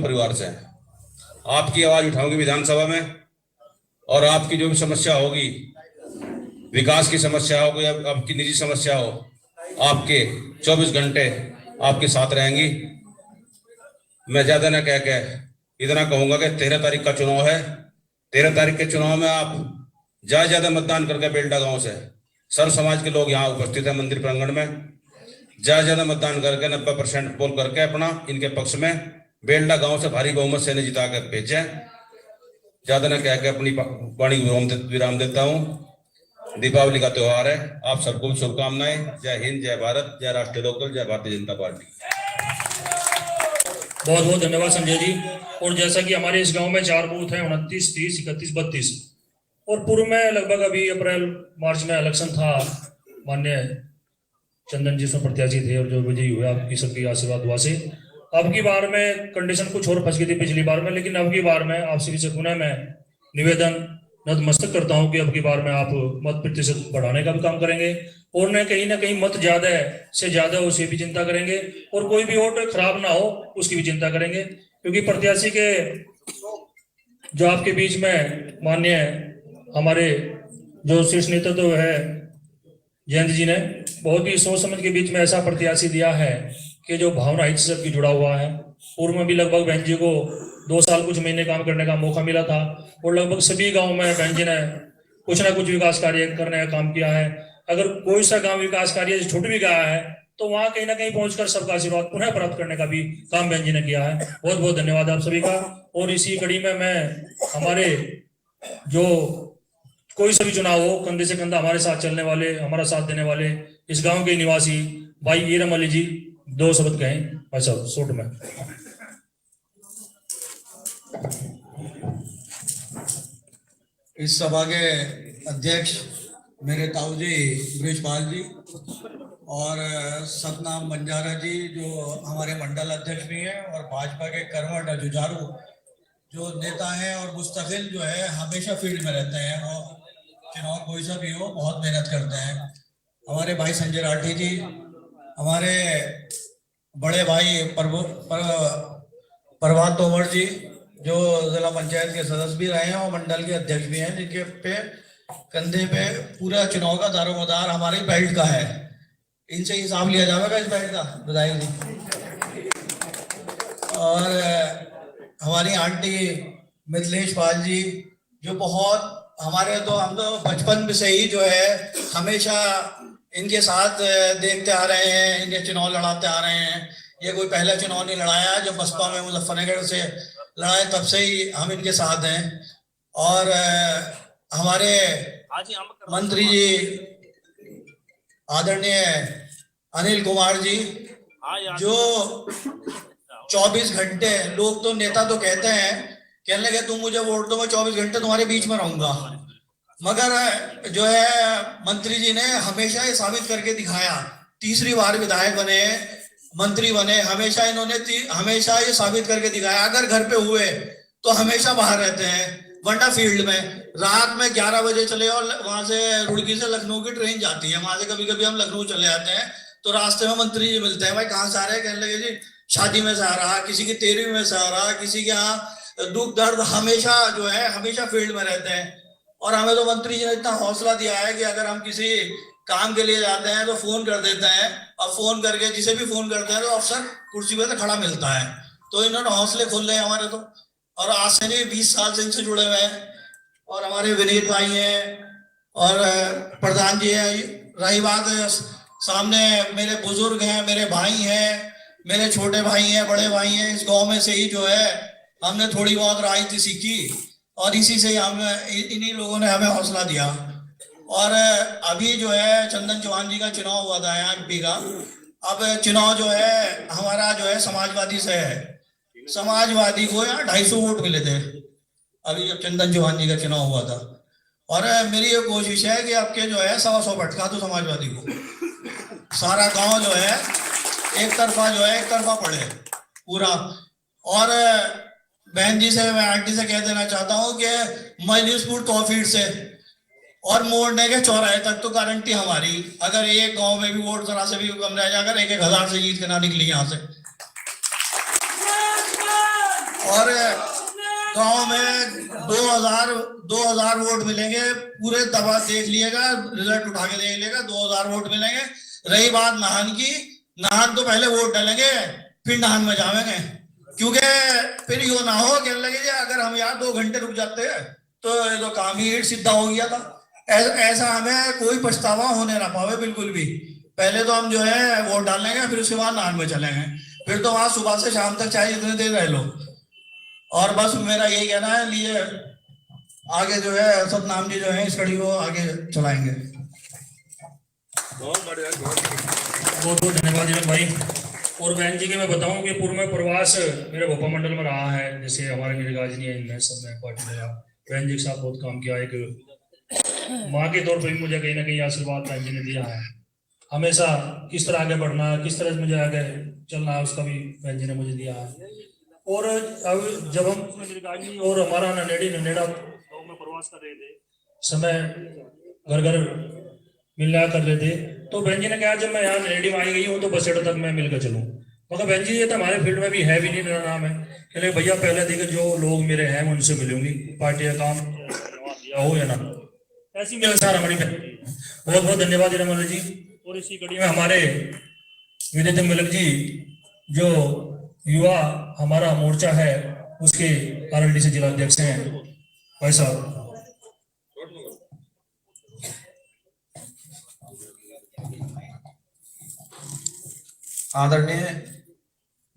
परिवार से हैं। आपकी आवाज उठाऊंगी विधानसभा में, और आपकी जो भी समस्या होगी, विकास की समस्या हो या आपकी निजी समस्या हो, आपके 24 घंटे आपके साथ रहेंगी। मैं ज्यादा ना कह के इतना कहूंगा कि 13 तारीख का चुनाव है। 13 तारीख के चुनाव में आप ज्यादा मतदान करके बेल्टा गांव से सर्व समाज के लोग यहाँ उपस्थित है मंदिर प्रांगण में, ज्यादा मतदान करके 90% पोल करके अपना इनके पक्ष में बेल्टा गांव से भारी बहुमत से इन्हें जिता कर भेजें। ज्यादा न कह के अपनी वाणी विराम देता हूं। दीपावली का त्योहार है, आप सबको शुभकामनाएं। जय हिंद, जय भारत, जय राष्ट्रीय लोकदल, जय भारतीय जनता पार्टी। बहुत बहुत धन्यवाद संजय जी। और जैसा कि हमारे इस गांव में 4 बूथ हैं, 29, 30, 31, 32, और पूर्व में लगभग अभी अप्रैल मार्च में इलेक्शन था, माननीय चंदन जी उसमें प्रत्याशी थे और जो विजयी हुए आपकी सबकी आशीर्वाद दुआ से। अब की बार में कंडीशन कुछ और फंस गई थी पिछली बार में, लेकिन अब की बार में आप सभी से पुनः मैं निवेदन नतमस्तक करता हूं कि अब की बार में आप मत प्रतिशत बढ़ाने का भी काम करेंगे, और न कहीं मत ज्यादा से ज्यादा उसे भी चिंता करेंगे, और कोई भी वोट खराब ना हो उसकी भी चिंता करेंगे। क्योंकि प्रत्याशी के जो आपके बीच में माननीय हमारे जो शीर्ष नेतृत्व है जयंत जी ने बहुत ही सोच समझ के बीच में ऐसा प्रत्याशी दिया है कि जो भावना हित से जुड़ा हुआ है। पूर्व में भी लगभग बहन जी को 2 साल कुछ महीने काम करने का मौका मिला था, और लगभग सभी गांव में बहन जी ने कुछ ना कुछ विकास कार्य करने का काम किया है। अगर कोई सा गांव विकास कार्य छूट भी गया है तो वहां कहीं ना कहीं पहुंचकर सबका आशीर्वाद पुनः प्राप्त करने का भी काम बहन जी ने किया है। बहुत बहुत धन्यवाद आप सभी का। और इसी कड़ी में मैं हमारे जो कोई सा भी चुनाव हो, कंधे से कंधा हमारे साथ चलने वाले, हमारा साथ देने वाले इस गांव के निवासी भाई ईरम अली जी 2 शब्द कहें भाई साहब शॉर्ट में। इस सभा के अध्यक्ष मेरे ताऊ जी बृजपाल जी और सतनाम बंजारा जी जो हमारे मंडल अध्यक्ष भी हैं, और भाजपा के कर्मठ जुझारू जो नेता हैं और मुस्तकिल जो है हमेशा फील्ड में रहते हैं, और चुनाव कोई सा भी हो बहुत मेहनत करते हैं। हमारे भाई संजय राठी जी, हमारे बड़े भाई प्रभात तोमर जी जो जिला पंचायत के सदस्य भी रहे हैं और मंडल के अध्यक्ष भी हैं, जिनके पे कंधे पे पूरा चुनाव का दारोमदार हमारे बेल्ट का है। इनसे हिसाब लिया जाएगा इस बेल्ट का, विधायक जी। और हमारी आंटी मिथिलेश पाल जी जो बहुत हमारे हम तो बचपन से ही जो है हमेशा इनके साथ देखते आ रहे हैं, इनके चुनाव लड़ाते आ रहे हैं। ये कोई पहला चुनाव नहीं लड़ाया, जब बसपा में मुजफ्फरनगर से लड़ाए तब से ही हम इनके साथ हैं। और हमारे मंत्री जी आदरणीय अनिल कुमार जी जो 24 घंटे, लोग तो नेता तो कहते हैं, कहने लगे तुम मुझे वोट दो मैं 24 घंटे तुम्हारे बीच में रहूंगा, मगर जो है मंत्री जी ने हमेशा ये साबित करके दिखाया। 3री बार विधायक बने, मंत्री बने, हमेशा इन्होंने हमेशा ये साबित करके दिखाया अगर घर पे हुए तो हमेशा बाहर रहते हैं, वरना फील्ड में। रात में 11 बजे चले और वहां से रुड़की से लखनऊ की ट्रेन जाती है, वहां से कभी कभी हम लखनऊ चले जाते हैं तो रास्ते में मंत्री जी मिलते हैं, भाई कहाँ से आ रहे हैं, कहने लगे जी शादी में से आ रहा, किसी की 13वीं में से आ रहा, किसी के यहाँ दुख दर्द, हमेशा जो है हमेशा फील्ड में रहते हैं। और हमें तो मंत्री जी ने इतना हौसला दिया है कि अगर हम किसी काम के लिए जाते हैं तो फोन कर देते हैं, और फोन करके जिसे भी फोन करते हैं तो अफसर कुर्सी पे तो खड़ा मिलता है। तो इन्होंने हौसले खोल रहे हैं हमारे तो, और आज से नहीं 20 साल से इनसे जुड़े हुए हैं। और हमारे विनीत भाई हैं और प्रधान जी हैं। रही बात सामने मेरे बुजुर्ग हैं, मेरे भाई हैं, मेरे छोटे भाई हैं, बड़े भाई हैं, इस गांव में से ही जो है हमने थोड़ी बहुत राजनीति सीखी, और इसी से हम इन्हीं लोगों ने हमें हौसला दिया। और अभी जो है चंदन चौहान जी का चुनाव हुआ था यहाँ MP का, अब चुनाव जो है हमारा जो है समाजवादी से है, समाजवादी को यहाँ 250 वोट मिले थे अभी जब चंदन चौहान जी का चुनाव हुआ था। और मेरी ये कोशिश है कि आपके जो है 125 भटका दो समाजवादी को, सारा गांव जो है एक तरफा पड़े पूरा। और बहन जी से, मैं आंटी से कह देना चाहता हूँ कि मजलिसपुर तौफीर से और मोड़ने के चौराहे तक तो गारंटी हमारी, अगर एक गांव में भी वोट जरा से भी कम रह जाकर 1-1 हजार से जीत के ना निकली यहाँ से। और गांव में 2000 वोट मिलेंगे, पूरे दबा देख लिएगा, रिजल्ट उठा के देख लिएगा, 2000 वोट मिलेंगे। रही बात नाहन की, नाहन तो पहले वोट डालेंगे फिर नाहन में जाएंगे, क्योंकि फिर यो ना हो कहने लगे अगर हम यहाँ 2 घंटे रुक जाते हैं तो ये तो काम ही सीधा हो गया था। ऐसा हमें कोई पछतावा होने ना पावे बिल्कुल भी। पहले तो हम जो है वोट डालेंगे, फिर उसके बाद नाहन में चलेंगे, फिर तो वहां सुबह से शाम तक चाहे जितने देर रह लो। और बस मेरा यही कहना है, लिए आगे जो है सतनाम जी जो है इस कड़ी को आगे चलाएंगे। बहुत बहुत धन्यवाद हिरन भाई। और बहन जी के मैं बताऊं कि पूर्व में प्रवास मेरे भोपाल मंडल में रहा है, जैसे हमारे मेरे गाजी है, इनमें सब में पार्टी में बहन जी के साथ बहुत काम किया। एक माँ के तौर पर भी मुझे कहीं ना कहीं आशीर्वाद बहन जी ने दिया है, हमेशा किस तरह आगे बढ़ना है, किस तरह मुझे आगे चलना है, उसका भी बहन जी ने मुझे दिया है। और अब जब हम मेरे गाजी और हमारा ननेड़ा गाँव में प्रवास कर रहे थे, समय घर घर मिलना कर रहे थे, तो बहन जी ने कहा जब मैं यहाँ नरेडी में आई गई हूँ तो बस अड्डे तक मैं मिलकर चलूँ। मगर बहन जी ये तो हमारे फील्ड में भी है भी नहीं, मेरा नाम है, कहले भैया पहले देखिए जो लोग मेरे हैं उनसे मिलूंगी, पार्टी का काम दिया हो या ना, ऐसी मिलन सार हमारी बहन। बहुत बहुत धन्यवाद रमन जी। और इसी कड़ी में हमारे विदित मलिक जी जो युवा हमारा मोर्चा है उसके RLD से जिलाध्यक्ष हैं भाई साहब। आदरणीय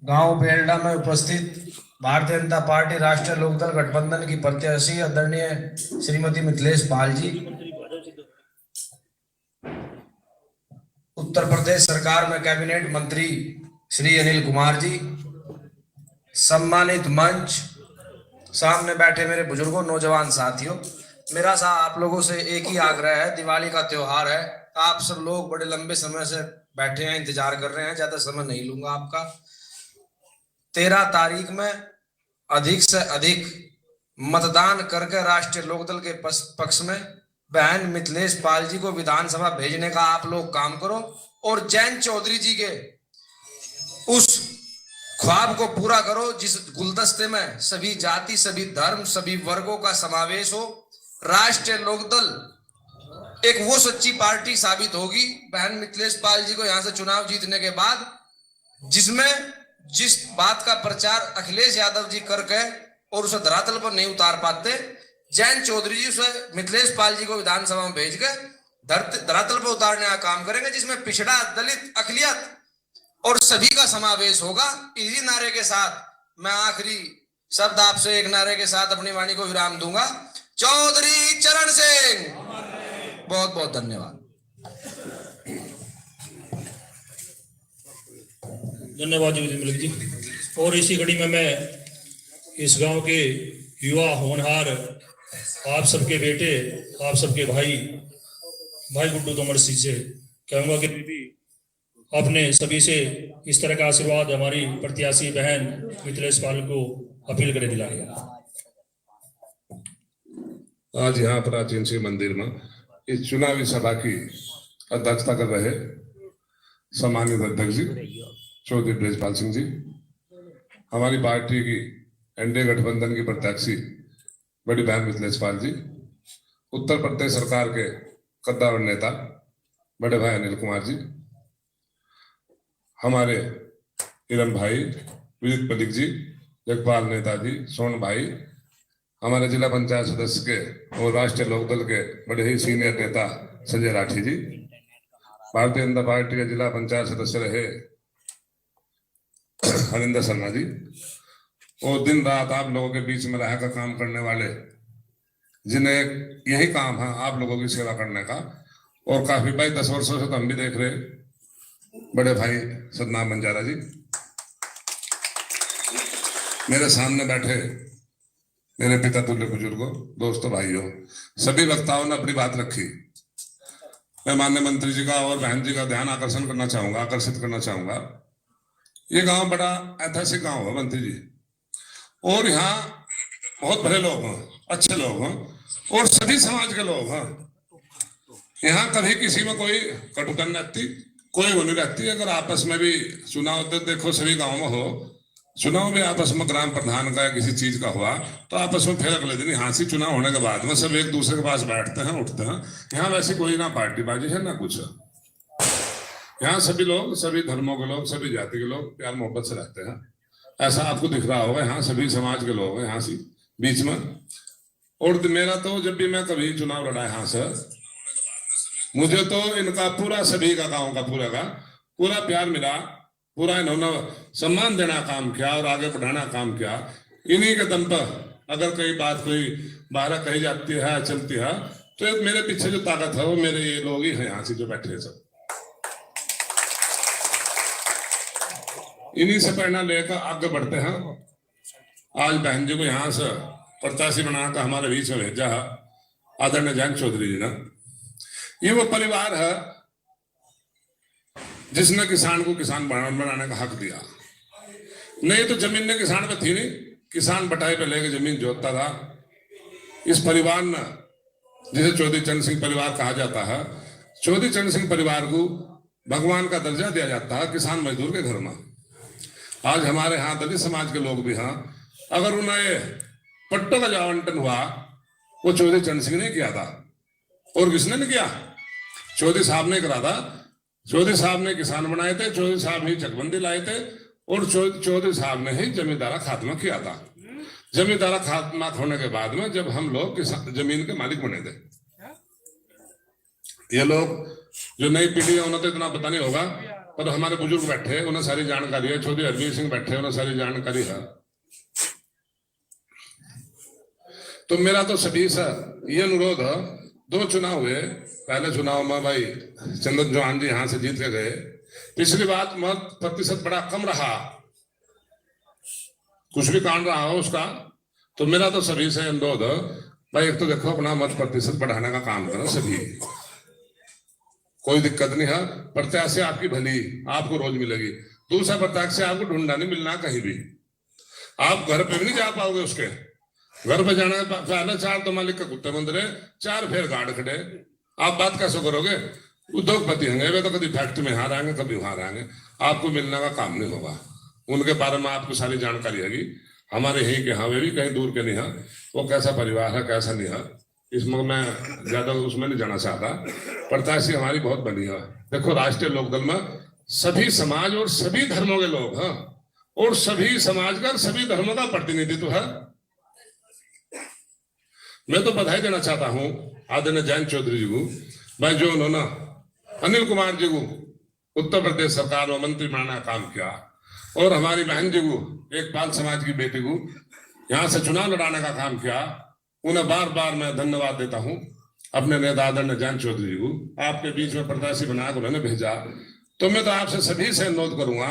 गांव बेलडा में उपस्थित भारतीय जनता पार्टी राष्ट्रीय लोकदल गठबंधन की प्रत्याशी आदरणीय श्रीमती मिथिलेश पाल जी, उत्तर प्रदेश सरकार में कैबिनेट मंत्री श्री अनिल कुमार जी, सम्मानित मंच, सामने बैठे मेरे बुजुर्गों, नौजवान साथियों, मेरा आप लोगों से एक ही आग्रह है, दिवाली का त्योहार है, आप सब लोग बड़े लंबे समय से बैठे हैं, इंतजार कर रहे हैं, ज्यादा समय नहीं लूंगा आपका। 13 तारीख में अधिक से अधिक मतदान करके राष्ट्रीय लोकदल के पक्ष में बहन मिथिलेश पाल जी को विधानसभा भेजने का आप लोग काम करो और जैन चौधरी जी के उस ख्वाब को पूरा करो जिस गुलदस्ते में सभी जाति, सभी धर्म, सभी वर्गों का समावेश हो। राष्ट्रीय लोकदल एक वो सच्ची पार्टी साबित होगी बहन मिथिलेश पाल जी को यहां से चुनाव जीतने के बाद, जिसमें जिस बात का प्रचार अखिलेश यादव जी करके और उसे धरातल पर नहीं उतार पाते, जैन चौधरी जी उसे मिथिलेश पाल जी को विधानसभा में भेज के धरातल पर उतारने का काम करेंगे, जिसमें पिछड़ा, दलित, अकलियत और सभी का समावेश होगा। इसी नारे के साथ मैं आखिरी शब्द आपसे एक नारे के साथ अपनी वाणी को विराम दूंगा। चौधरी चरण सिंह, बहुत बहुत धन्यवाद। धन्यवाद जी। और इसी घड़ी में मैं इस गांव के युवा होनहार, आप सबके बेटे, आप सबके भाई गुड्डू तोमर सिंह से कहूंगा कि आपने सभी से इस तरह का आशीर्वाद हमारी प्रत्याशी बहन मिथिलेश पाल को अपील करे दिलाएगा। आज यहाँ प्राचीन शिव मंदिर में इस चुनावी सभा की अध्यक्षता कर रहे सम्मानित अध्यक्ष जी चौधरी ब्रजपाल सिंह जी, हमारी पार्टी की एनडीए गठबंधन की प्रत्याशी बड़ी बहन मिथिलेश पाल जी, उत्तर प्रदेश सरकार के कद्दावर नेता बड़े भाई अनिल कुमार जी, हमारे हिरन भाई विदित मलिक जी, जगपाल नेताजी, सोन भाई, हमारे जिला पंचायत सदस्य के और राष्ट्रीय लोकदल के बड़े ही सीनियर नेता संजय राठी जी, भारतीय जनता पार्टी के जिला पंचायत सदस्य रहे हरिंदर शर्मा जी, और दिन रात आप लोगों के बीच में रहकर काम करने वाले, जिन्हें यही काम है आप लोगों की सेवा करने का, और काफी भाई 10 वर्षों से तो हम भी देख रहे बड़े भाई सतनाम बंजारा जी, मेरे सामने बैठे मेरे पिता तुल्य बुजुर्गों, दोस्तों, भाइयों, सभी वक्ताओं ने अपनी बात रखी। मैं माननीय मंत्री जी का और बहन जी का ध्यान आकर्षित करना चाहूंगा। ये गांव बड़ा ऐतिहासिक गांव है मंत्री जी, और यहाँ बहुत भले लोग हैं, अच्छे लोग हैं, और सभी समाज के लोग हैं। यहाँ कभी किसी में कोई कटुता नहीं रहती, कोई वो नहीं रहती। अगर आपस में भी चुनाव देखो सभी गाँव में हो, चुनाव में आपस में ग्राम प्रधान का या किसी चीज का हुआ तो आपस में फिर अगले दिन यहाँ से चुनाव होने के बाद में सब एक दूसरे के पास बैठते हैं, उठते हैं। यहाँ वैसे कोई ना पार्टीबाजी है ना कुछ। यहाँ सभी लोग, सभी धर्मों के लोग, सभी जाति के लोग प्यार मोहब्बत से रहते हैं। ऐसा आपको दिख रहा होगा, यहाँ सभी समाज के लोग हैं यहाँ से बीच में। और मेरा तो जब भी मैं कभी चुनाव लड़ा यहाँ से, मुझे तो इनका पूरा, सभी का गाँव का पूरा प्यार मिला, पूरा इन्होंने सम्मान देना काम किया और आगे बढ़ाना काम किया। इन्हीं के दम पर अगर कोई बात कोई बाहर कही जाती है, चलती है, तो एक मेरे पीछे जो ताकत है वो मेरे ये लोग ही हैं यहाँ से जो बैठे हैं सब। इन्हीं से प्रेरणा लेकर आगे बढ़ते हैं। आज बहन जी को यहाँ से प्रत्याशी बनाकर हमारे बीच में भेजा है आदरणीय जयंत चौधरी जी ने। ये वो परिवार है जिसने किसान को किसान बनाने का हक दिया। नहीं तो जमीन ने किसान पे थी नहीं, किसान बटाई पे लेके जमीन जोतता था। इस परिवार ने, जिसे चौधरी चरण सिंह परिवार कहा जाता है, चौधरी चरण सिंह परिवार को भगवान का दर्जा दिया जाता है किसान मजदूर के घर में। आज हमारे यहाँ दलित समाज के लोग भी हैं, अगर उन्हें पट्टों का जो आवंटन हुआ वो चौधरी चरण सिंह ने किया था। और किसने नहीं किया? चौधरी साहब ने करा था। चौधरी साहब ने किसान बनाए थे, चौधरी साहब ने चकबंदी लाए थे और चौधरी साहब ने ही जमींदारा खात्मा किया था। जमींदारा खात्मा होने के बाद में जब हम लोग जमीन के मालिक बने थे, ये लोग जो नई पीढ़ी है उन्हें तो इतना पता नहीं होगा, पर हमारे बुजुर्ग बैठे उन्हें सारी जानकारी है। चौधरी हरवीर सिंह बैठे उन्हें सारी जानकारी है। तो मेरा तो सभी से ये अनुरोध है, 2 चुनाव हुए। पहले चुनाव में भाई चंदन चौहान जी यहाँ से जीत के गए। पिछली बात मत प्रतिशत बड़ा कम रहा, कुछ भी कांड रहा हो उसका। तो मेरा तो सभी से अनुरोध है भाई, एक तो देखो अपना मत प्रतिशत बढ़ाने का काम करो सभी, कोई दिक्कत नहीं है। प्रत्याशी आपकी भली, आपको रोज मिलेगी। दूसरा प्रत्याशी आपको ढूंढना नहीं मिलना कहीं भी, आप घर पे भी नहीं जा पाओगे। उसके घर पे जाना पहले 4 तो मालिक का कुत्ते मंदिर है, 4 फेर गार्ड खड़े, आप बात कैसे करोगे? उद्योगपति होंगे वे तो कभी फैक्ट्री में यहाँ रहेंगे, कभी वहां रहेंगे, आपको मिलने का काम नहीं होगा। उनके बारे में आपको सारी जानकारी होगी। हमारे यही के हाँ, वे भी कहीं दूर के नहीं है, वो कैसा परिवार है कैसा नहीं है, इसमें मैं ज्यादा उसमें नहीं जाना चाहता। प्रत्याशी हमारी बहुत बनी है। देखो राष्ट्रीय लोकदल में सभी समाज और सभी धर्मों के लोग हैं और सभी समाज का सभी धर्मों का प्रतिनिधित्व है। मैं तो बधाई देना चाहता हूं आदरणीय जयंत चौधरी जी को, भाई जो उन्होंने अनिल कुमार जी को उत्तर प्रदेश सरकार में मंत्री बनाने का काम किया और हमारी बहन जी को, एक पाल समाज की बेटी को यहाँ से चुनाव लड़ाने का काम किया। उन्हें बार बार मैं धन्यवाद देता हूँ अपने नेता आदरणीय जयंत चौधरी जी को। आपके बीच में प्रत्याशी बनाकर उन्होंने भेजा। तो मैं तो आपसे सभी से अनुरोध करूंगा,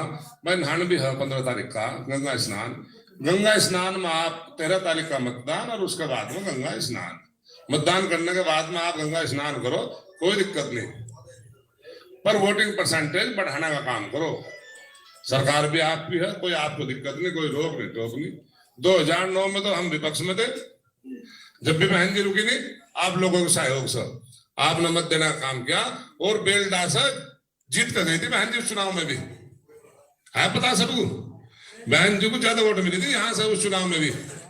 भाई नहान भी है 15 तारीख का गंगा स्नान। गंगा स्नान में आप 13 तारीख का मतदान और उसके बाद में गंगा स्नान। मतदान करने के बाद में आप गंगा स्नान करो, कोई दिक्कत नहीं, पर वोटिंग परसेंटेज बढ़ाने का काम करो। सरकार भी आपकी है, कोई आपको दिक्कत नहीं, कोई रोक नहीं टोक नहीं। 2009 में तो हम विपक्ष में थे, जब भी बहन जी रुकी नहीं, आप लोगों के सहयोग से आपने मत देने का काम किया और बेलडा से जीत कर गई थी बहन जी उस चुनाव में भी, है पता सबको। बहन जी को ज्यादा वोट मिली थी यहाँ से उस चुनाव में भी,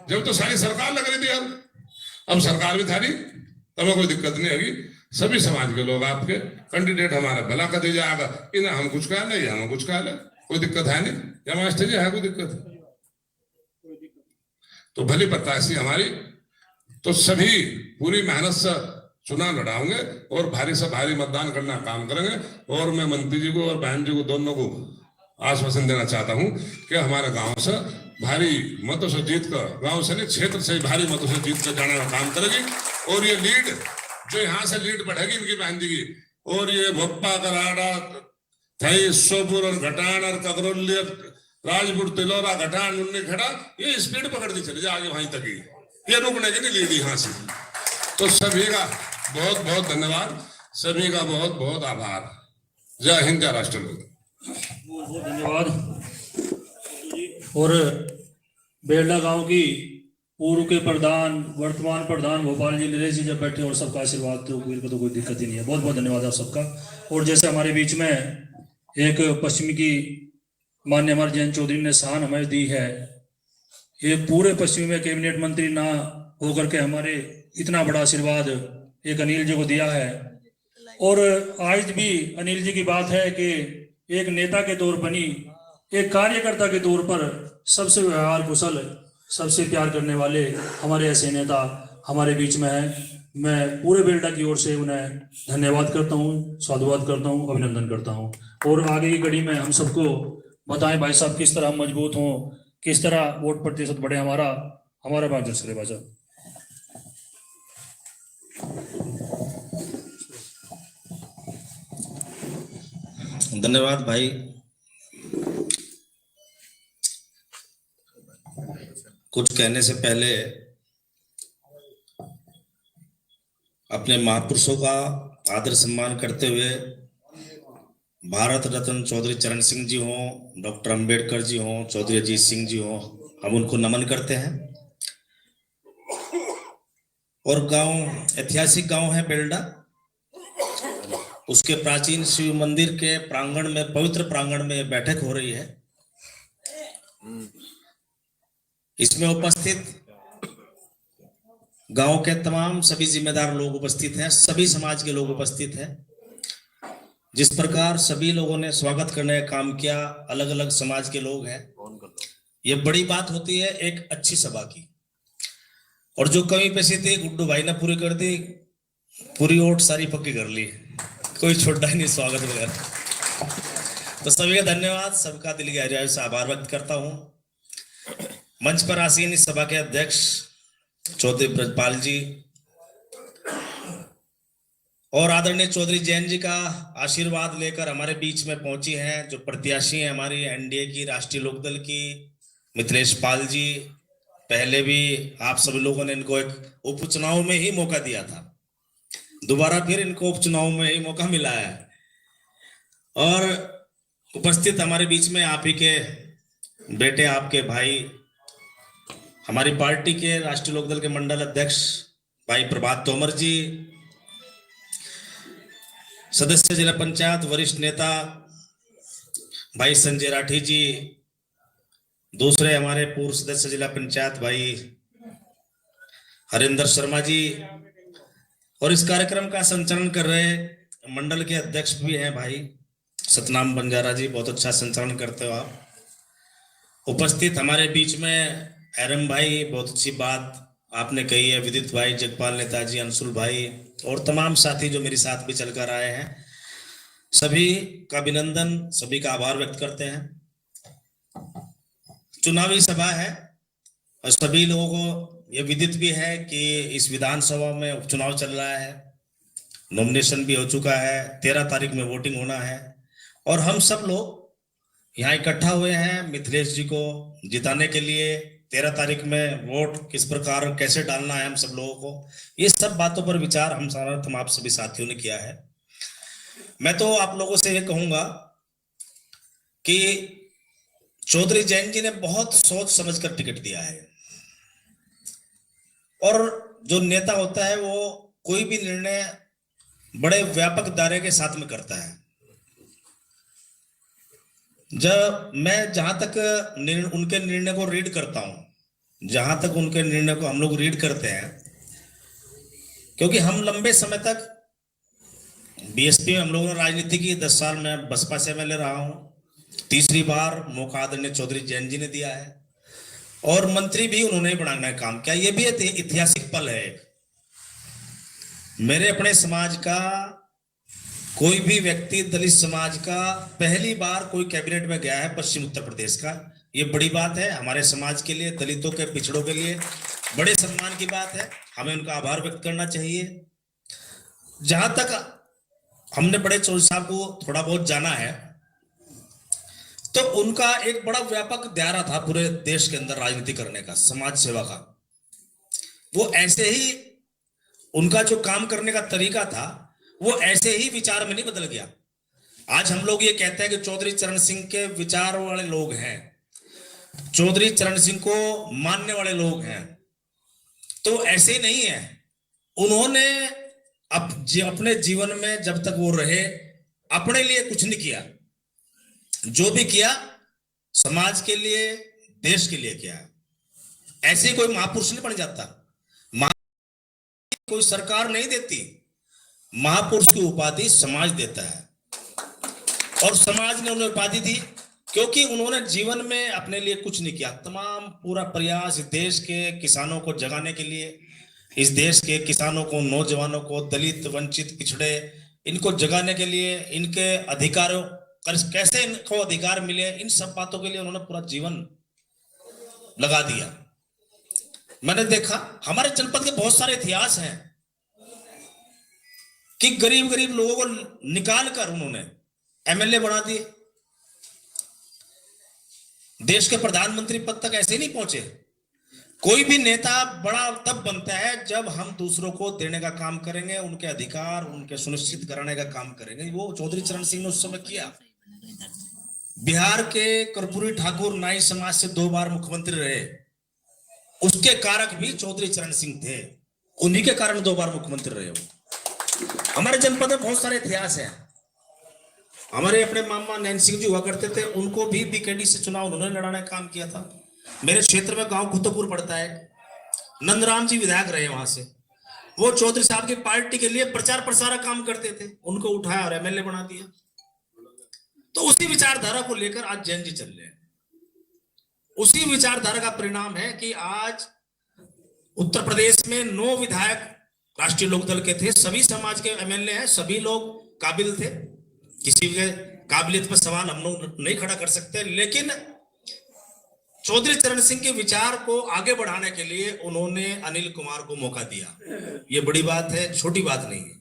जब तो सारी सरकार लग रही थी। अब सरकार भी था नहीं, तब कोई दिक्कत नहीं होगी। सभी समाज के लोग आपके कैंडिडेट हमारा भला कर दिया जाएगा। इन्हें हम कुछ कह ले, हम कुछ कह ले, कोई दिक्कत है नहीं। या मास्टर जी है कोई दिक्कत? तो भली प्रत्याशी हमारी, तो सभी पूरी मेहनत से चुनाव लड़ाओगे और भारी से भारी मतदान करना काम करेंगे। और मैं मंत्री जी को और बहन जी को दोनों को आश्वासन देना चाहता हूं कि हमारे गांव से भारी मतों से जीत कर, गांव से नहीं क्षेत्र से भारी मतों से जीत कर जाने का काम करेगी। और ये लीड जो यहाँ से लीड बढ़ेगी इनकी बहन जी की, और ये भोपा कराड़ा थई सोपुर और घटान और ककरौली राजपुर तिलौरा घटान उन्नी खड़ा, ये स्पीड पकड़ती चली जाए आगे वहीं तक ही, ये रुकने की नहीं लीड यहाँ से। तो सभी का बहुत बहुत धन्यवाद, सभी का बहुत बहुत आभार। जय हिंद, जय राष्ट्र। बहुत बहुत धन्यवाद। और बेलडा गांव की पूर्व के प्रधान, वर्तमान प्रधान भोपाल जी नरेश जी जब बैठे और सबका आशीर्वाद तो कोई दिक्कत ही नहीं है। बहुत बहुत धन्यवाद आप सबका। और जैसे हमारे बीच में एक पश्चिमी की माननीय अमर जयंत चौधरी ने शान हमें दी है। ये पूरे पश्चिमी में कैबिनेट मंत्री ना होकर के हमारे इतना बड़ा आशीर्वाद एक अनिल जी को दिया है। और आज भी अनिल जी की बात है कि एक नेता के तौर पर नहीं, एक कार्यकर्ता के तौर पर सबसे व्यवहार कुशल, सबसे प्यार करने वाले हमारे ऐसे नेता हमारे बीच में है। मैं पूरे बेल्टा की ओर से उन्हें धन्यवाद करता हूँ, साधुवाद करता हूँ, अभिनंदन करता हूँ। और आगे की कड़ी में हम सबको बताएं भाई साहब किस तरह मजबूत हों, किस तरह वोट प्रतिशत बढ़े हमारा मार्गदर्शन करें भाई साहब। धन्यवाद भाई। कुछ कहने से पहले अपने महापुरुषों का आदर सम्मान करते हुए भारत रत्न चौधरी चरण सिंह जी हों, डॉक्टर अंबेडकर जी हों, चौधरी अजीत सिंह जी हों, हम उनको नमन करते हैं। और गांव ऐतिहासिक गांव है बेल्डा, उसके प्राचीन शिव मंदिर के प्रांगण में, पवित्र प्रांगण में बैठक हो रही है। इसमें उपस्थित गांव के तमाम सभी जिम्मेदार लोग उपस्थित हैं, सभी समाज के लोग उपस्थित हैं। जिस प्रकार सभी लोगों ने स्वागत करने का काम किया, अलग अलग समाज के लोग हैं, ये बड़ी बात होती है एक अच्छी सभा की। और जो कमी पेशी थी गुड्डू भाई ने पूरी कर दी, पूरी ओट सारी पक्की कर ली, कोई छोटा ही नहीं स्वागत वगैरह। तो सभी का धन्यवाद, सबका दिल की गहराई से आभार व्यक्त करता हूं। मंच पर आसीन इस सभा के अध्यक्ष चौधरी ब्रजपाल जी और आदरणीय चौधरी जैन जी का आशीर्वाद लेकर हमारे बीच में पहुंची हैं जो प्रत्याशी हैं हमारी एनडीए की, राष्ट्रीय लोकदल की, मिथिलेश पाल जी। पहले भी आप सभी लोगों ने इनको एक उपचुनाव में ही मौका दिया था, दोबारा फिर इनको उपचुनाव में ही मौका मिला है। और उपस्थित हमारे बीच में आप ही के बेटे, आपके भाई, हमारी पार्टी के राष्ट्रीय लोकदल के मंडल अध्यक्ष भाई प्रभात तोमर जी, सदस्य जिला पंचायत वरिष्ठ नेता भाई संजय राठी जी, दूसरे हमारे पूर्व सदस्य जिला पंचायत भाई हरिंदर शर्मा जी, और इस कार्यक्रम का संचालन कर रहे मंडल के अध्यक्ष भी हैं भाई सतनाम बंजारा जी, बहुत अच्छा संचालन करते हो आप। उपस्थित हमारे बीच में एरम भाई, बहुत अच्छी बात आपने कही है, विदित भाई, जगपाल नेताजी, अंशुल भाई और तमाम साथी जो मेरे साथ भी चलकर आए हैं, सभी का अभिनंदन, सभी का आभार व्यक्त करते हैं। चुनावी सभा है और सभी लोगों को यह विदित भी है कि इस विधानसभा में उपचुनाव चल रहा है, नॉमिनेशन भी हो चुका है, 13 तारीख में वोटिंग होना है और हम सब लोग यहाँ इकट्ठा हुए हैं मिथिलेश जी को जिताने के लिए। 13 तारीख में वोट किस प्रकार कैसे डालना है हम सब लोगों को, ये सब बातों पर विचार हम आप सभी साथियों ने किया है। मैं तो आप लोगों से ये कहूंगा कि चौधरी जैन जी ने बहुत सोच समझ कर टिकट दिया है और जो नेता होता है वो कोई भी निर्णय बड़े व्यापक दायरे के साथ में करता है। जब मैं जहां तक उनके निर्णय को रीड करता हूं, जहां तक उनके निर्णय को हम लोग रीड करते हैं, क्योंकि हम लंबे समय तक बीएसपी में हम लोगों ने राजनीति की, 10 साल में बसपा से एमएलए रहा हूं, तीसरी बार मौका आदरणीय चौधरी जैन जी ने दिया है और मंत्री भी उन्होंने ही बनाने का काम किया। ये भी ऐतिहासिक पल है। मेरे अपने समाज का कोई भी व्यक्ति, दलित समाज का पहली बार कोई कैबिनेट में गया है पश्चिम उत्तर प्रदेश का, ये बड़ी बात है हमारे समाज के लिए, दलितों के, पिछड़ों के लिए बड़े सम्मान की बात है। हमें उनका आभार व्यक्त करना चाहिए। जहां तक हमने बड़े चौधरी साहब को थोड़ा बहुत जाना है तो उनका एक बड़ा व्यापक दायरा था पूरे देश के अंदर राजनीति करने का, समाज सेवा का। वो ऐसे ही उनका जो काम करने का तरीका था वो ऐसे ही विचार में नहीं बदल गया। आज हम लोग ये कहते हैं कि चौधरी चरण सिंह के विचार वाले लोग हैं, चौधरी चरण सिंह को मानने वाले लोग हैं, तो ऐसे ही नहीं है। उन्होंने अपने जीवन में जब तक वो रहे अपने लिए कुछ नहीं किया, जो भी किया समाज के लिए, देश के लिए क्या है। ऐसे कोई महापुरुष नहीं बन जाता, कोई सरकार नहीं देती। महापुरुष की उपाधि समाज देता है, और समाज ने उन्हें उपाधि दी क्योंकि उन्होंने जीवन में अपने लिए कुछ नहीं किया। तमाम पूरा प्रयास इस देश के किसानों को जगाने के लिए, इस देश के किसानों को, नौजवानों को, दलित, वंचित, पिछड़े, इनको जगाने के लिए, इनके अधिकारों, कैसे इनको अधिकार मिले, इन सब बातों के लिए उन्होंने पूरा जीवन लगा दिया। मैंने देखा हमारे जनपद के बहुत सारे इतिहास हैं कि गरीब गरीब लोगों को निकाल कर उन्होंने एमएलए बना दिए। देश के प्रधानमंत्री पद तक ऐसे नहीं पहुंचे। कोई भी नेता बड़ा तब बनता है जब हम दूसरों को देने का काम करेंगे, उनके अधिकार उनके सुनिश्चित कराने का काम करेंगे। वो चौधरी चरण सिंह ने उस समय किया। बिहार के कर्पूरी ठाकुर नाई समाज से 2 बार मुख्यमंत्री रहे, उसके कारक भी चौधरी चरण सिंह थे। उन्हीं के कारण 2 बार मुख्यमंत्री रहे हो। हमारे जनपद में बहुत सारे इतिहास हैं। हमारे अपने मामा नैन सिंह जी हुआ करते थे, उनको भी बीकेडी से चुनाव उन्होंने लड़ाने का काम किया था। मेरे क्षेत्र में गांव खुतपुर पड़ता है, नंदराम जी विधायक रहे वहां से। वो चौधरी साहब की पार्टी के लिए प्रचार प्रसार काम करते थे, उनको उठाया और एमएलए बना दिया। तो उसी विचारधारा को लेकर आज जैन जी चल रहे हैं। उसी विचारधारा का परिणाम है कि आज उत्तर प्रदेश में 9 विधायक राष्ट्रीय लोकदल के थे, सभी समाज के एमएलए हैं, सभी लोग काबिल थे। किसी के काबिलियत पर सवाल हम लोग नहीं खड़ा कर सकते, लेकिन चौधरी चरण सिंह के विचार को आगे बढ़ाने के लिए उन्होंने अनिल कुमार को मौका दिया। ये बड़ी बात है, छोटी बात नहीं है।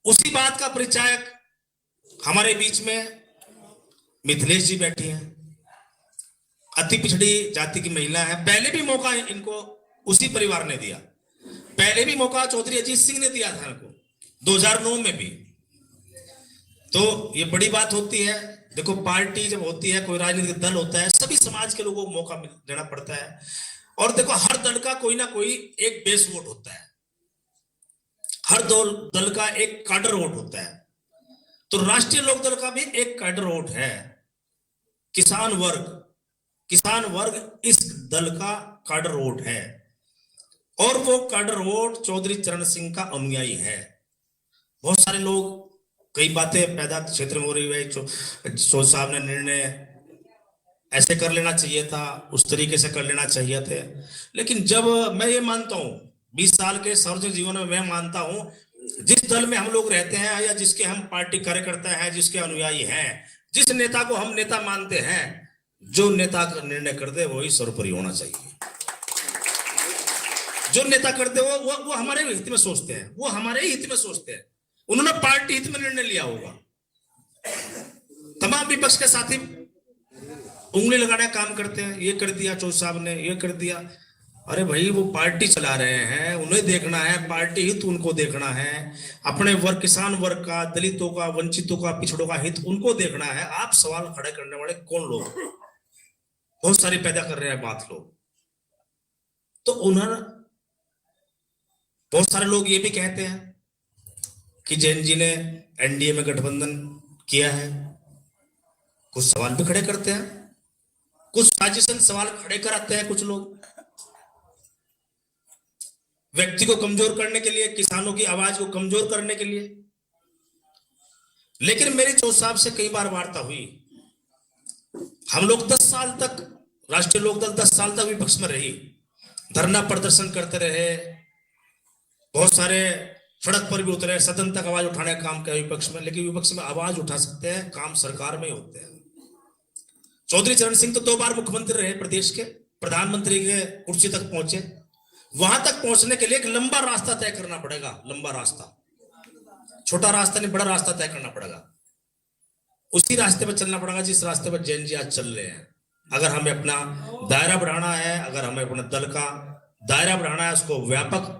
उसी बात का परिचायक हमारे बीच में मिथिलेश जी बैठी हैं, अति पिछड़ी जाति की महिला है। पहले भी मौका इनको उसी परिवार ने दिया, पहले भी मौका चौधरी अजीत सिंह ने दिया था इनको 2009 में भी। तो ये बड़ी बात होती है। देखो, पार्टी जब होती है, कोई राजनीतिक दल होता है, सभी समाज के लोगों को मौका देना पड़ता है। और देखो, हर दल का कोई ना कोई एक बेस वोट होता है, हर दल का एक काडर वोट होता है। तो राष्ट्रीय लोकदल का भी एक काडर वोट है, किसान वर्ग इस दल का काडर वोट है, और वो काडर वोट चौधरी चरण सिंह का अनुयायी है। बहुत सारे लोग, कई बातें पैदा क्षेत्र में हो रही है, चौधरी साहब ने निर्णय ऐसे कर लेना चाहिए था, उस तरीके से कर लेना चाहिए थे। लेकिन जब मैं ये मानता हूं, 20 साल के सार्वजनिक जीवन में मैं मानता हूं, जिस दल में हम लोग रहते हैं या जिसके हम पार्टी कार्यकर्ता हैं, जिसके अनुयायी हैं, जिस नेता को हम नेता मानते हैं, जो नेता का निर्णय कर दे वही सर्वोपरि होना चाहिए। जो नेता कर दे वो हमारे हित में सोचते हैं, वो हमारे ही हित में सोचते हैं। उन्होंने पार्टी हित में निर्णय लिया होगा। तमाम विपक्ष के साथी उंगली लगाने का काम करते हैं, ये कर दिया चौधरी साहब ने, ये कर दिया। अरे भाई, वो पार्टी चला रहे हैं, उन्हें देखना है, पार्टी हित उनको देखना है, अपने वर्ग, किसान वर्ग का, दलितों का, वंचितों का, पिछड़ों का हित उनको देखना है। आप सवाल खड़े करने वाले कौन लोग? बहुत सारी पैदा कर रहे हैं बात लोग। तो उन्होंने, बहुत सारे लोग ये भी कहते हैं कि जैन जी ने एनडीए में गठबंधन किया है। कुछ सवाल भी खड़े करते हैं, कुछ साजिशन सवाल खड़े कराते हैं कुछ लोग, व्यक्ति को कमजोर करने के लिए, किसानों की आवाज को कमजोर करने के लिए। लेकिन मेरी चौधरी साहब से कई बार वार्ता हुई। हम लोग 10 साल तक, राष्ट्रीय लोकदल 10 साल तक विपक्ष में रही, धरना प्रदर्शन करते रहे, बहुत सारे सड़क पर भी उतरे, सदन तक आवाज उठाने का काम किया विपक्ष में। लेकिन विपक्ष में आवाज उठा सकते हैं, काम सरकार में ही होते हैं। चौधरी चरण सिंह तो 2 बार मुख्यमंत्री रहे प्रदेश के, प्रधानमंत्री के कुर्सी तक पहुंचे। वहां तक पहुंचने के लिए एक लंबा रास्ता तय करना पड़ेगा, लंबा रास्ता, छोटा रास्ता नहीं, बड़ा रास्ता तय करना पड़ेगा। उसी रास्ते पर चलना पड़ेगा जिस रास्ते पर जैन जी आज चल रहे हैं। अगर हमें अपना दायरा बढ़ाना है, अगर हमें अपने दल का दायरा बढ़ाना है, उसको व्यापक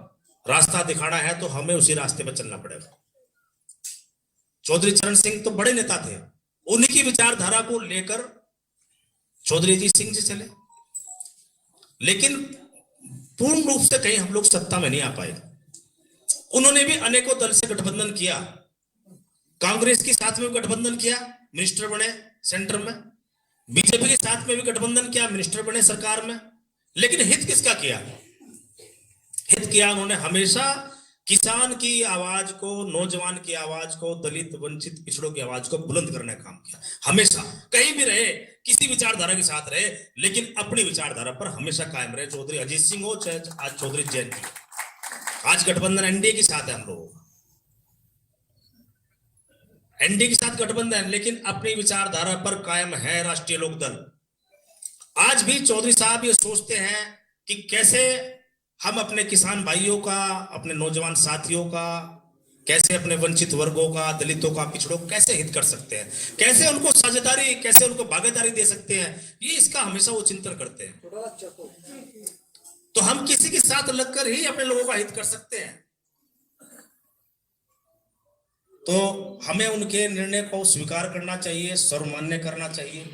रास्ता दिखाना है, तो हमें उसी रास्ते पर चलना पड़ेगा। चौधरी चरण सिंह तो बड़े नेता थे, उन्हीं की विचारधारा को लेकर चौधरी अजीत सिंह जी चले। लेकिन पूर्ण रूप से कहीं हम लोग सत्ता में नहीं आ पाए। उन्होंने भी अनेकों दल से गठबंधन किया, कांग्रेस के साथ में गठबंधन किया, मिनिस्टर बने सेंटर में, बीजेपी के साथ में भी गठबंधन किया, मिनिस्टर बने सरकार में, लेकिन हित किसका किया? हित किया उन्होंने हमेशा किसान की आवाज को, नौजवान की आवाज को, दलित वंचित पिछड़ों की आवाज को बुलंद करने का काम किया। हमेशा कहीं भी रहे, किसी विचारधारा के साथ रहे, लेकिन अपनी विचारधारा पर हमेशा कायम रहे। चौधरी अजीत सिंह हो चाहे आज चौधरी जैन जी, आज गठबंधन एनडीए के साथ है हम लोगों का, एनडीए के साथ गठबंधन, लेकिन अपनी विचारधारा पर कायम है राष्ट्रीय लोकदल। आज भी चौधरी साहब ये सोचते हैं कि कैसे हम अपने किसान भाइयों का, अपने नौजवान साथियों का, कैसे अपने वंचित वर्गों का, दलितों का, पिछड़ों कैसे हित कर सकते हैं, कैसे उनको साझेदारी, कैसे उनको भागीदारी दे सकते हैं, ये इसका हमेशा वो चिंतन करते हैं। तो हम किसी के साथ लगकर ही अपने लोगों का हित कर सकते हैं। तो हमें उनके निर्णय को स्वीकार करना चाहिए, सर्वमान्य करना चाहिए।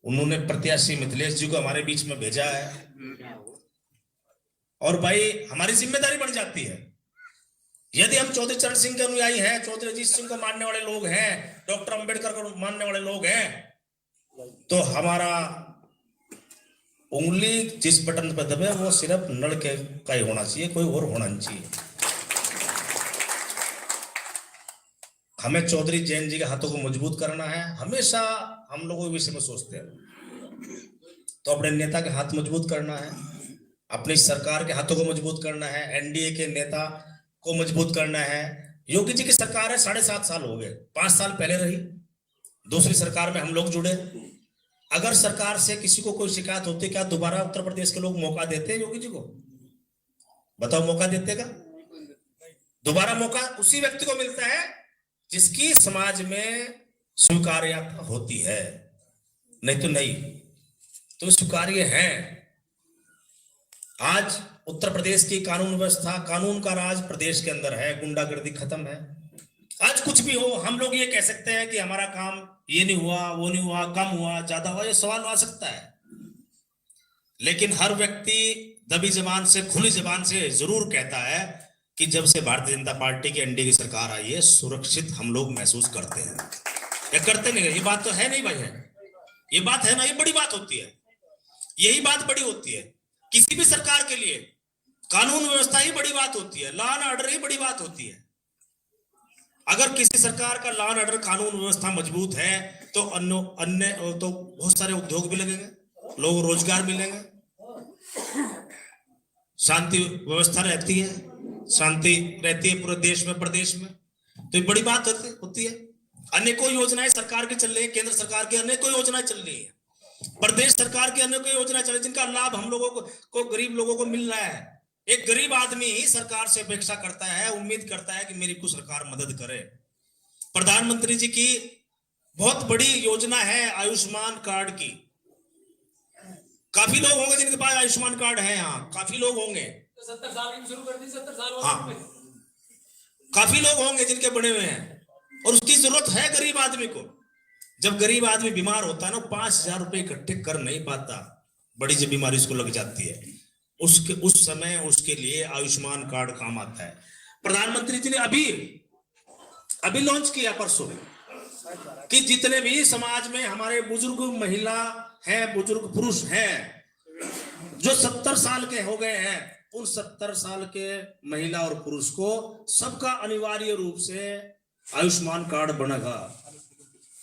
उन्होंने प्रत्याशी मिथिलेश जी को हमारे बीच में भेजा है, और भाई हमारी जिम्मेदारी बन जाती है, यदि हम चौधरी चरण सिंह के अनुयायी हैं, चौधरी अजीत सिंह को मानने वाले लोग हैं, डॉक्टर अंबेडकर को मानने वाले लोग हैं, तो हमारा उंगली जिस बटन पर दबे वो सिर्फ नल के का ही होना चाहिए, कोई और होना नहीं चाहिए। हमें चौधरी जैन जी के हाथों को मजबूत करना है। हमेशा हम लोगों के विषय में सोचते हैं, तो अपने नेता के हाथ मजबूत करना है, अपनी सरकार के हाथों को मजबूत करना है, एनडीए के नेता को मजबूत करना है। योगी जी की सरकार है, 7.5 साल हो गए, 5 साल पहले रही, दूसरी सरकार में हम लोग जुड़े। अगर सरकार से किसी को कोई शिकायत होती, क्या दोबारा उत्तर प्रदेश के लोग मौका देते हैं योगी जी को? बताओ, मौका देते का? दोबारा मौका उसी व्यक्ति को मिलता है जिसकी समाज में स्वीकार्यता होती है, नहीं तो नहीं। तो स्वीकार्य है। आज उत्तर प्रदेश की कानून व्यवस्था, कानून का राज प्रदेश के अंदर है, गुंडागर्दी खत्म है। आज कुछ भी हो, हम लोग ये कह सकते हैं कि हमारा काम ये नहीं हुआ, वो नहीं हुआ, कम हुआ, ज्यादा हुआ, ये सवाल आ सकता है, लेकिन हर व्यक्ति दबी जबान से, खुली जबान से जरूर कहता है कि जब से भारतीय जनता पार्टी की एनडीए की सरकार आई है, सुरक्षित हम लोग महसूस करते हैं। ये करते नहीं, ये बात तो है नहीं भाई, है ये बात है ना, ये बड़ी बात होती है, यही बात बड़ी होती है। किसी भी सरकार के लिए कानून व्यवस्था ही बड़ी बात होती है, लॉ एंड ऑर्डर ही बड़ी बात होती है। अगर किसी सरकार का लॉ एंड ऑर्डर, कानून व्यवस्था मजबूत है, तो अन्य तो बहुत सारे उद्योग भी लगेंगे, लोगों को रोजगार मिलेंगे, शांति व्यवस्था रहती है, शांति रहती है पूरे देश में, प्रदेश में, तो ये बड़ी बात होती है। अनेकों योजनाएं सरकार की चल रही है, केंद्र सरकार की अनेकों योजनाएं चल रही है, प्रदेश सरकार की अनेकों योजनाएं चल रही है, जिनका लाभ हम लोगों को गरीब लोगों को मिल रहा है। एक गरीब आदमी ही सरकार से अपेक्षा करता है, उम्मीद करता है कि मेरी को सरकार मदद करे। प्रधानमंत्री जी की बहुत बड़ी योजना है आयुष्मान कार्ड की। काफी लोग होंगे जिनके पास आयुष्मान कार्ड है, यहाँ काफी लोग होंगे, 70 साल की शुरू कर दी, 70 साल हाँ, काफी लोग होंगे जिनके बने हुए हैं, और उसकी जरूरत है गरीब आदमी को। जब गरीब आदमी बीमार होता है ना, 5,000 रुपए इकट्ठे कर नहीं पाता, बड़ी जब बीमारी उसको लग जाती है, उस समय उसके लिए आयुष्मान कार्ड काम आता है। प्रधानमंत्री जी ने अभी लॉन्च किया परसों कि जितने भी समाज में हमारे बुजुर्ग महिला हैं, बुजुर्ग पुरुष हैं, जो 70 साल के हो गए हैं, उन 70 साल के महिला और पुरुष को सबका अनिवार्य रूप से आयुष्मान कार्ड बनेगा।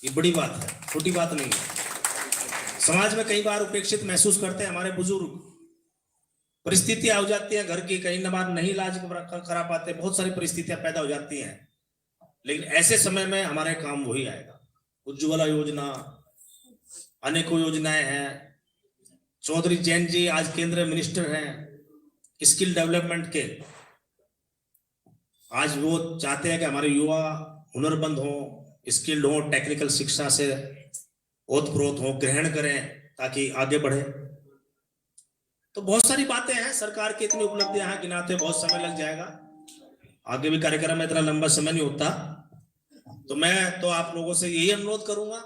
ये बड़ी बात है, छोटी बात नहीं है। समाज में कई बार उपेक्षित महसूस करते हैं हमारे बुजुर्ग, परिस्थितियां हो जाती हैं घर की, कहीं न बार नहीं इलाज करा पाते, बहुत सारी परिस्थितियां पैदा हो जाती हैं, लेकिन ऐसे समय में हमारे काम वही आएगा। उज्ज्वला योजना, अनेकों योजनाएं हैं। चौधरी जैन जी आज केंद्रीय मिनिस्टर हैं स्किल डेवलपमेंट के। आज वो चाहते हैं कि हमारे युवा हुनरमंद हो, स्किल्ड हो, टेक्निकल शिक्षा से ओतप्रोत हो, ग्रहण करें ताकि आगे बढ़े। तो बहुत सारी बातें हैं, सरकार की इतनी उपलब्धियां हैं, गिनाते बहुत समय लग जाएगा, आगे भी कार्यक्रम में इतना लंबा समय नहीं होता। तो मैं तो आप लोगों से यही अनुरोध करूंगा,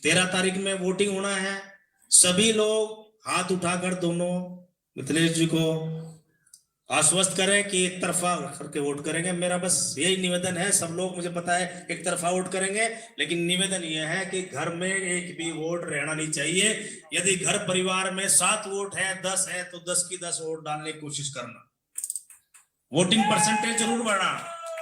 13 तारीख में वोटिंग होना है, सभी लोग हाथ उठाकर दोनों मिथिलेश जी को आश्वस्त करें कि एक तरफा करके वोट करेंगे। मेरा बस यही निवेदन है। सब लोग मुझे पता है एक तरफा वोट करेंगे, लेकिन निवेदन यह है कि घर में एक भी वोट रहना नहीं चाहिए। यदि घर परिवार में 7 वोट है, 10 है, तो 10 की 10 वोट डालने की कोशिश करना। वोटिंग परसेंटेज जरूर बढ़ा।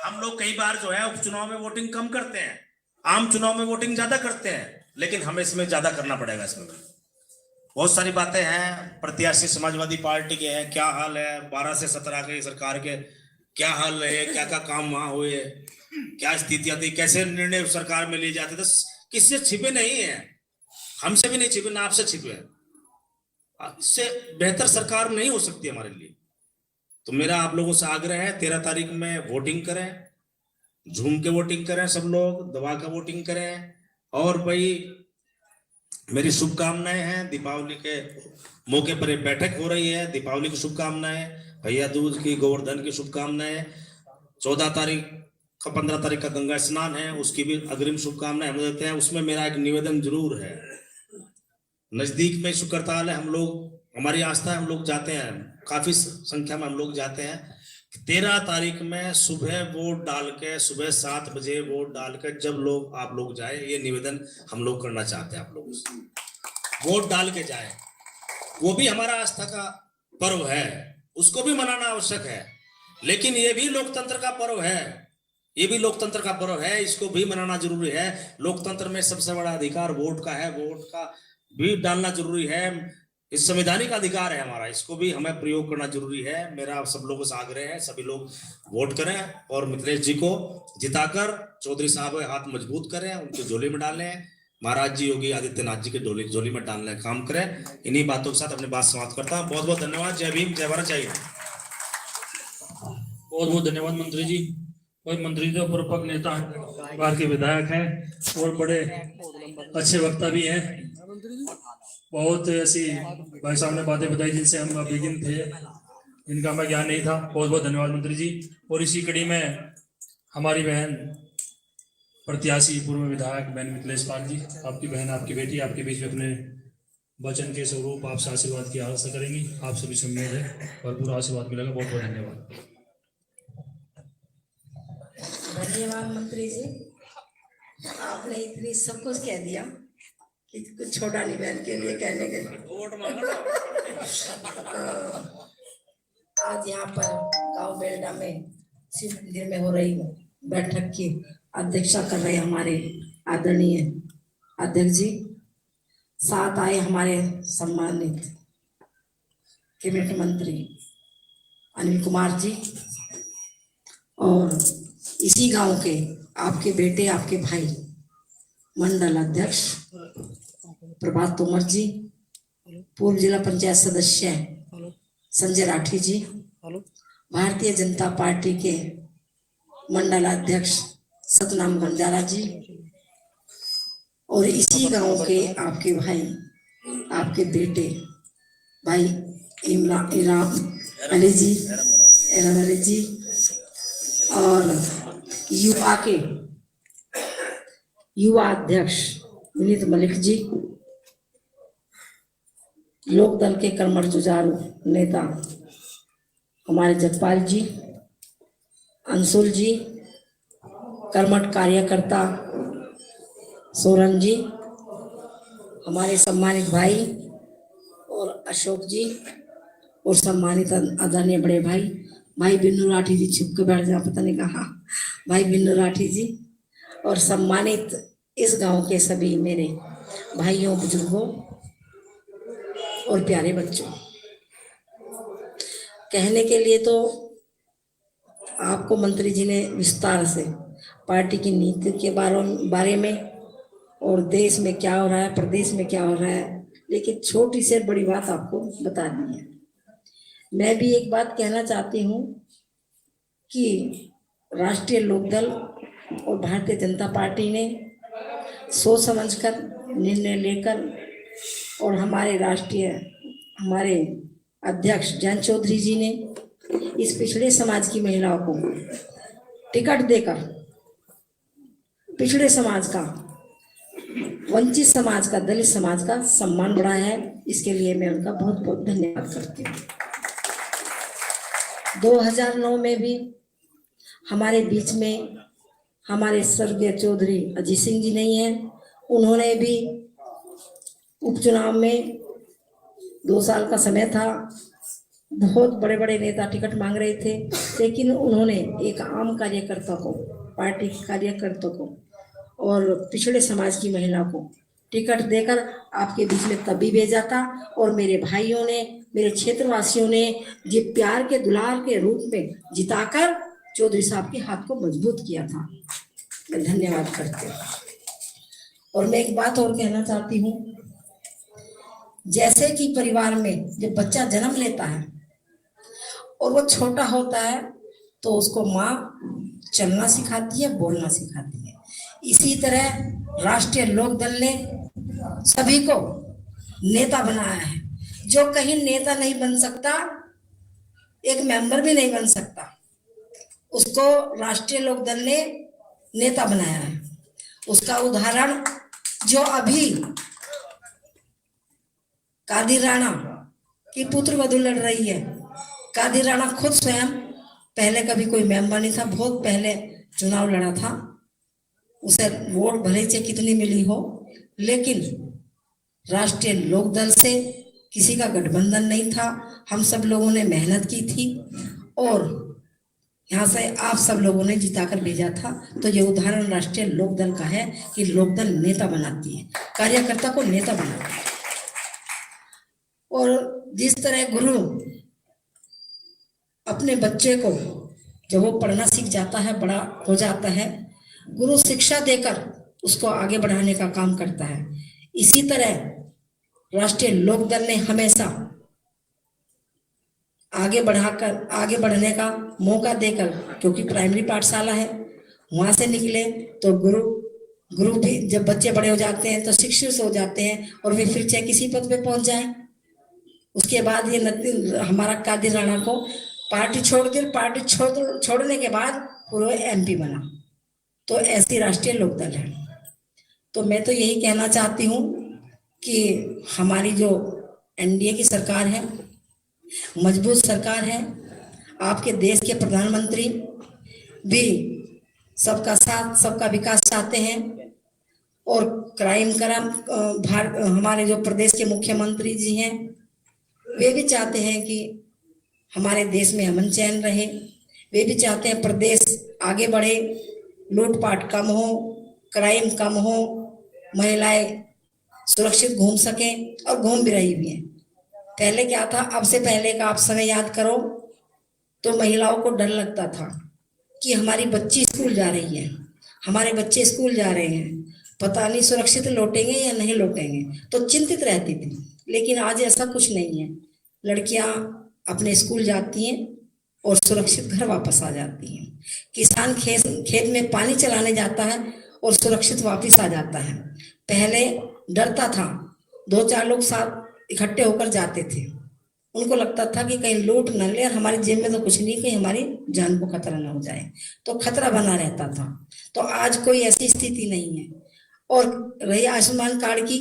हम लोग कई बार जो है उपचुनाव में वोटिंग कम करते हैं, आम चुनाव में वोटिंग ज्यादा करते हैं, लेकिन हमें इसमें ज्यादा करना पड़ेगा। इसमें बहुत सारी बातें हैं। प्रत्याशी समाजवादी पार्टी के हैं, क्या हाल है 12 से 17 के सरकार के, क्या हाल है, क्या क्या काम वहां हुए, क्या स्थितियां थी, कैसे निर्णय सरकार में लिए जाते थे, किससे छिपे नहीं है, हमसे भी नहीं छिपे, ना आपसे छिपे हैं। इससे बेहतर सरकार नहीं हो सकती हमारे लिए। तो मेरा आप लोगों से आग्रह है, 13 तारीख में वोटिंग करें, झूम के वोटिंग करें, सब लोग दबा के वोटिंग करें। और भाई मेरी शुभकामनाएं हैं। दीपावली के मौके पर एक बैठक हो रही है, दीपावली की शुभकामनाएं, भैया दूज की, गोवर्धन की शुभकामनाएं। 14 तारीख का 15 तारीख का गंगा स्नान है, उसकी भी अग्रिम शुभकामनाएं हम देते हैं। उसमें मेरा एक निवेदन जरूर है, नजदीक में शुक्रताल है, हम लोग, हमारी आस्था है, हम लोग जाते हैं, काफी संख्या में हम लोग जाते हैं। 13 तारीख में सुबह वोट डाल के, सुबह 7 बजे वोट डाल के जब लोग आप लोग जाए, ये निवेदन हम लोग करना चाहते हैं आप लोगों से। वोट डाल के जाए, वो भी हमारा आस्था का पर्व है, उसको भी मनाना आवश्यक है, लेकिन ये भी लोकतंत्र का पर्व है, ये भी लोकतंत्र का पर्व है, इसको भी मनाना जरूरी है। लोकतंत्र में सबसे बड़ा अधिकार वोट का है, वोट का भी डालना जरूरी है। इस संवैधानिक अधिकार है हमारा, इसको भी हमें प्रयोग करना जरूरी है। मेरा आप सब लोगों से आग्रह है, सभी लोग वोट करें और मिथिलेश जी को जिताकर चौधरी साहब के हाथ मजबूत करें, उनकी झोली में डालें, महाराज जी योगी आदित्यनाथ जी के झोली में डालने का काम करें। इन्हीं बातों के साथ अपनी बात समाप्त करता हूँ। बहुत बहुत धन्यवाद। जय भीम, जय भारत, जय हिंद। बहुत बहुत धन्यवाद मंत्री जी। और मंत्री जी पूर्वक नेता बाहर के विधायक हैं और बड़े अच्छे वक्ता भी हैं। बहुत ऐसी भाई साहब ने बातें बताई जिनसे हम अभिज्ञ थे, जिनका हमें ज्ञान नहीं था। बहुत बहुत धन्यवाद मंत्री जी। और इसी कड़ी में हमारी बहन प्रत्याशी पूर्व विधायक बहन मिथिलेश पाल जी, आपकी बहन, आपकी बेटी आपके बीच में अपने वचन के स्वरूप आपसे आशीर्वाद की आशा करेंगी। आप सभी से उम्मीद है और पूरा आशीर्वाद मिलेगा। बहुत बहुत धन्यवाद। धन्यवाद मंत्री जी, आपने इतनी सब कुछ कह दिया कि कुछ छोटा नहीं बहन के लिए कहने के लिए। आज यहाँ पर गांव बेलडा में शिव मंदिर में हो रही बैठक की अध्यक्षता कर रहे हमारे आदरणीय अध्यक्ष जी। साथ आए हमारे सम्मानित कैबिनेट मंत्री अनिल कुमार जी, और इसी गांव के आपके बेटे, आपके भाई, मंडल अध्यक्ष प्रभात तोमर जी, पूर्व जिला पंचायत सदस्य संजय राठी जी, भारतीय जनता पार्टी के मंडल अध्यक्ष सतनाम बंजारा जी, और इसी गांव के आपके भाई, आपके बेटे भाई इराम अली जी, एरम अली जी, और युवा अध्यक्ष विनीत मलिक जी, लोकदल के कर्मठ जुझारू नेता हमारे जगपाल जी, अंशुल जी, कर्मठ कार्यकर्ता सोरन जी, हमारे सम्मानित भाई और अशोक जी, और सम्मानित आदरणीय बड़े भाई बिन्नू राठी जी, छुप के बैठ जा, पता नहीं कहा, भाई बिन्नू राठी जी, और सम्मानित इस गांव के सभी मेरे भाइयों, बुजुर्गों और प्यारे बच्चों। कहने के लिए तो आपको मंत्री जी ने विस्तार से पार्टी की नीति के बारे में और देश में क्या हो रहा है, प्रदेश में क्या हो रहा है, लेकिन छोटी से बड़ी बात आपको बता दी है। मैं भी एक बात कहना चाहती हूँ कि राष्ट्रीय लोकदल और भारतीय जनता पार्टी ने सोच समझकर निर्णय लेकर, और हमारे अध्यक्ष जयंत चौधरी जी ने इस पिछड़े समाज की महिलाओं को टिकट देकर पिछड़े समाज का, वंचित समाज का, दलित समाज का सम्मान बढ़ाया है। इसके लिए मैं उनका बहुत बहुत धन्यवाद करती हूँ। 2009 में भी हमारे बीच में हमारे स्वर्गीय चौधरी अजीत सिंह जी नहीं है, उन्होंने भी उपचुनाव में 2 साल का समय था, बहुत बड़े बड़े नेता टिकट मांग रहे थे, लेकिन उन्होंने एक आम कार्यकर्ता को, पार्टी के कार्यकर्ता को और पिछड़े समाज की महिला को टिकट देकर आपके बीच में तभी भेजा था। और मेरे भाइयों ने, मेरे क्षेत्रवासियों ने जी प्यार के दुलार के रूप में जिताकर चौधरी साहब के हाथ को मजबूत किया था। मैं धन्यवाद करती हूँ। और मैं एक बात और कहना चाहती हूँ, जैसे कि परिवार में जब बच्चा जन्म लेता है और वो छोटा होता है तो उसको माँ चलना सिखाती है, बोलना सिखाती है। इसी तरह राष्ट्रीय लोकदल ने सभी को नेता बनाया है। जो कहीं नेता नहीं बन सकता, एक मेंबर भी नहीं बन सकता, उसको राष्ट्रीय लोकदल ने नेता बनाया है। उसका उदाहरण जो अभी कादिर राणा की पुत्र वधू लड़ रही है, कादिर राणा खुद स्वयं पहले कभी कोई मेंबर नहीं था, बहुत पहले चुनाव लड़ा था, उसे वोट भले से कितनी मिली हो, लेकिन राष्ट्रीय लोकदल से किसी का गठबंधन नहीं था। हम सब लोगों ने मेहनत की थी और यहाँ से आप सब लोगों ने जिताकर भेजा था। तो ये उदाहरण राष्ट्रीय लोकदल का है कि लोकदल नेता बनाती है, कार्यकर्ता को नेता बनाती है। और जिस तरह गुरु अपने बच्चे को जब वो पढ़ना सीख जाता है, बड़ा हो जाता है, गुरु शिक्षा देकर उसको आगे बढ़ाने का काम करता है। इसी तरह राष्ट्रीय लोकदल ने हमेशा आगे बढ़ने का मौका देकर, क्योंकि प्राइमरी पाठशाला है, वहां से निकले तो गुरु भी जब बच्चे बड़े हो जाते हैं तो शिक्षित हो जाते हैं और वे फिर चाहे किसी पद पे पहुंच जाए। उसके बाद ये हमारा कादिर राणा को पार्टी छोड़ दी, पार्टी छोड़ने के बाद पूरा MP बना। तो ऐसी राष्ट्रीय लोकदल है। तो मैं तो यही कहना चाहती हूँ कि हमारी जो NDA की सरकार है, मजबूत सरकार है। आपके देश के प्रधानमंत्री भी सबका साथ, सबका विकास चाहते हैं और हमारे जो प्रदेश के मुख्यमंत्री जी हैं, वे भी चाहते हैं कि हमारे देश में अमन चैन रहे। वे भी चाहते हैं प्रदेश आगे बढ़े, लूटपाट कम हो, क्राइम कम हो, महिलाएं सुरक्षित घूम सकें और घूम भी रही भी हैं। पहले क्या था, अब से पहले का आप समय याद करो तो महिलाओं को डर लगता था कि हमारी बच्ची स्कूल जा रही है, हमारे बच्चे स्कूल जा रहे हैं, पता नहीं सुरक्षित लौटेंगे या नहीं लौटेंगे, तो चिंतित रहती थी। लेकिन आज ऐसा कुछ नहीं है, लड़कियां अपने स्कूल जाती हैं और सुरक्षित घर वापस आ जाती हैं। किसान खेत में पानी चलाने जाता है और सुरक्षित वापस आ जाता है। पहले डरता था, 2-4 लोग साथ इकट्ठे होकर जाते थे, उनको लगता था कि कहीं लूट न ले और हमारी जेब में तो कुछ नहीं, कहीं हमारी जान को खतरा न हो जाए, तो खतरा बना रहता था। तो आज कोई ऐसी स्थिति नहीं है। और रही आयुष्मान कार्ड की,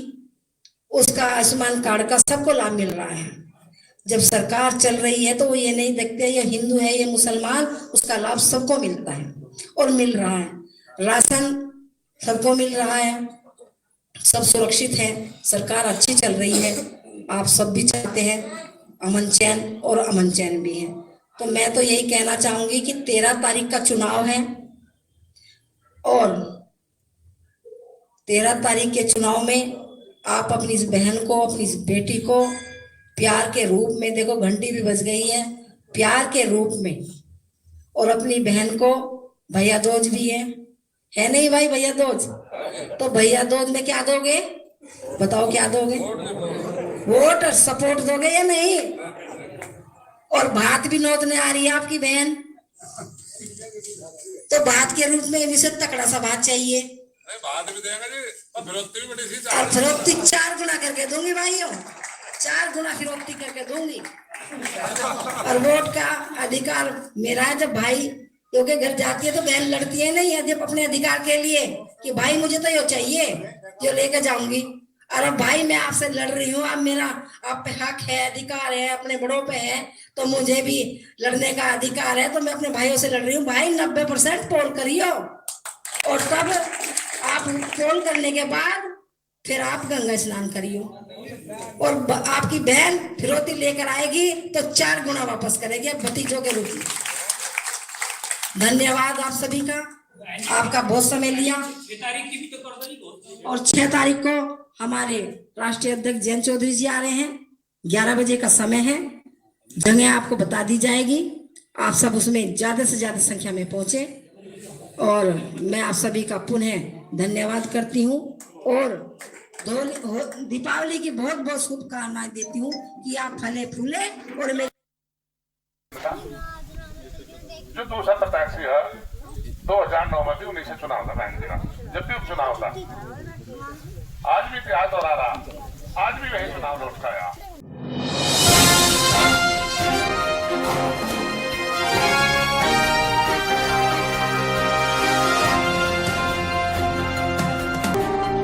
उसका आयुष्मान कार्ड का सबको लाभ मिल रहा है। जब सरकार चल रही है तो वो ये नहीं देखते ये हिंदू है ये मुसलमान, उसका लाभ सबको मिलता है और मिल रहा है। राशन सबको मिल रहा है, सब सुरक्षित है, सरकार अच्छी चल रही है। आप सब भी चाहते हैं अमन चैन, और अमन चैन भी है। तो मैं तो यही कहना चाहूंगी कि 13 तारीख का चुनाव है और 13 तारीख के चुनाव में आप अपनी इस बहन को, अपनी इस बेटी को प्यार के रूप में, देखो घंटी भी बज गई है, प्यार के रूप में, और अपनी बहन को भैया दूज भी है नहीं भाई, भैया दूज, तो भैया दूज में क्या दोगे बताओ, क्या दोगे? वोट और सपोर्ट दोगे या नहीं? और भात भी नोतने आ रही है आपकी बहन, तो भात के रूप में विशेष तकड़ा सा भात चाहिए, भात भी देंगे जी, और फिरोक्ती 4 गुना करके दूंगी भाइयों, 4 गुना फिरोक्ती करके दूंगी। और वोट का अधिकार मेरा है। जब भाई के घर जाती है तो बहन लड़ती है नहीं है जब अपने अधिकार के लिए कि भाई मुझे तो ये चाहिए जो लेकर जाऊंगी। अरे भाई मैं आपसे लड़ रही हूँ, अब मेरा आप पे हक है, अधिकार है, अपने बड़ों पे है, तो मुझे भी लड़ने का अधिकार है। तो मैं अपने भाइयों से लड़ रही हूँ। भाई 90% पोल करियो, और तब आप पोल करने के बाद फिर आप गंगा स्नान करियो, और आपकी बहन फिरौती लेकर आएगी तो 4 गुना वापस करेगी भतीजों के रूप में। धन्यवाद आप सभी का, आपका बहुत समय लिया। ये तारीख की भी तो कर दो नहीं बहुत। और 6 तारीख को हमारे राष्ट्रीय अध्यक्ष जयंत चौधरी जी आ रहे हैं। 11 बजे का समय है, जगह आपको बता दी जाएगी। आप सब उसमें ज्यादा से ज्यादा संख्या में पहुंचे, और मैं आप सभी का पुनः धन्यवाद करती हूँ, और दीपावली की बहुत बहुत शुभकामनाएं देती हूँ कि आप फले फूले। और मैं जो दूसरा प्रत्याशी है 2009 में भी उन्हीं से चुनाव था बहन जी का, जब भी उपचुनाव था। आज भी इतिहास दोहरा रहा, आज भी वही चुनाव लौट का आया।